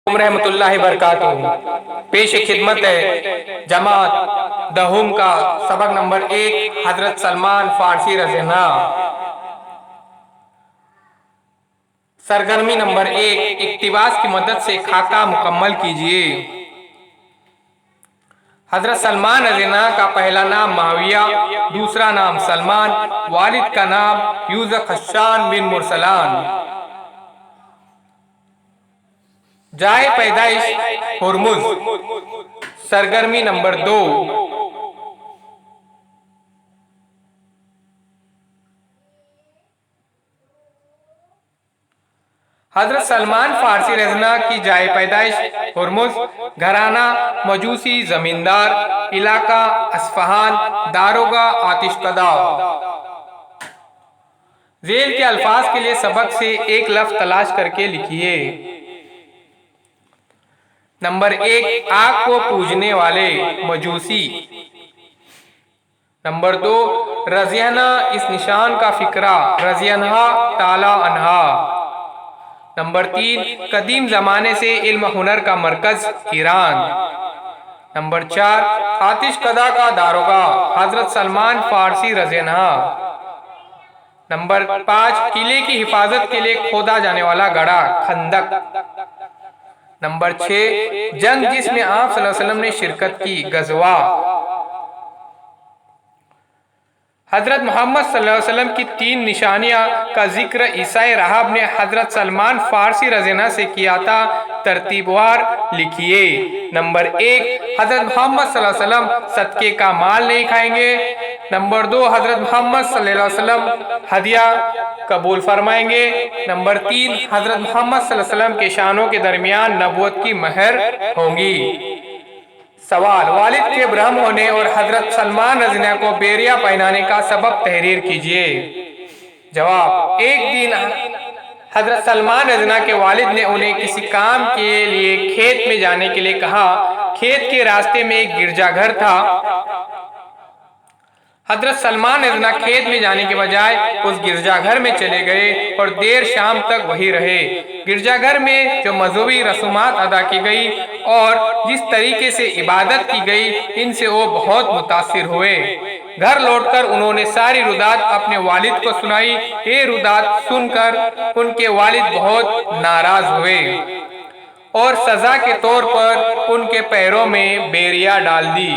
रहमतुल्लाहि बरकातुहू। पेश खिदमत है जमात दहुम का सबक नंबर 1 हजरत सलमान फारसी रज़ियल्लाहु। सरगर्मी नंबर 1 इक्तिबास की मदद से खाका मुकम्मल कीजिए। हजरत सलमान रज़ियल्लाहु का पहला नाम माविया, दूसरा नाम सलमान, वालिद का नाम यूसुफ हस्सान बिन मुरसलान। जाए पैदाइश हुर्मुज। सरगर्मी नंबर 2। हजरत सलमान फारसी रज़ियल्लाहु की जाए पैदाइश हुर्मुज, घराना मजूसी, जमींदार, इलाका अस्फहान, दारोगा आतिशकदा। जेल के अल्फाज के लिए सबक से एक लफ्ज तलाश करके लिखिए। नंबर 1 आग को पूजने वाले मजूसी। नंबर 2 रज़ियना इस निशान का फिक्रा, रज़ियन्हा ताला अनहा। नंबर 3 कदीम जमाने से इल्म हुनर का मरकज ईरान। नंबर 4 आतिश कदा का दारोगा हजरत सलमान फारसी रज़ियन्हा। नंबर 5 किले की हिफाजत के लिए खोदा जाने वाला गड़ा खंदक। नंबर 6 जंग जिसमें आप सल्लल्लाहु अलैहि वसल्लम ने शिरकत की, गज़वा। हजरत मोहम्मद सल्लल्लाहु अलैहि वसल्लम की 3 निशानियां का जिक्र ईसाई राहब ने हजरत सलमान फारसी रज़ियल्लाहु से किया था, तरतीबवार लिखिए। नंबर 1 हजरत मोहम्मद सल्लल्लाहु अलैहि वसल्लम सदके का माल नहीं खाएंगे। नंबर 2 हजरत मोहम्मद सल्लल्लाहु अलैहि वसल्लम हदिया कबूल फरमाएंगे। नंबर 3 हजरत मोहम्मद सल्लल्लाहु अलैहि वसल्लम के शानों के दरमियान नबूवत की महर होंगी। सवाल, वालिद के ब्रह्म होने और हजरत सलमान रज़ियल्लाहु को बेरिया पहनाने का सबब तहरीर कीजिए। जवाब, एक दिन हजरत सलमान रज़ियल्लाहु के वालिद ने उन्हें किसी काम के लिए खेत में जाने के लिए कहा। खेत के रास्ते में एक गिरजाघर था। हजरत सलमान रज़ियल्लाहु खेत में जाने के बजाय उस गिरजाघर में चले गए और देर शाम तक वही रहे। गिरजाघर में जो मज़हबी रसूमात अदा की गई और जिस तरीके से इबादत की गई, इनसे वो बहुत मुतासिर हुए। घर लौटकर उन्होंने सारी रुदात अपने वालिद को सुनाई। ये रुदात सुनकर उनके वालिद बहुत नाराज हुए और सजा के तौर पर उनके पैरों में बेरिया डाल दी।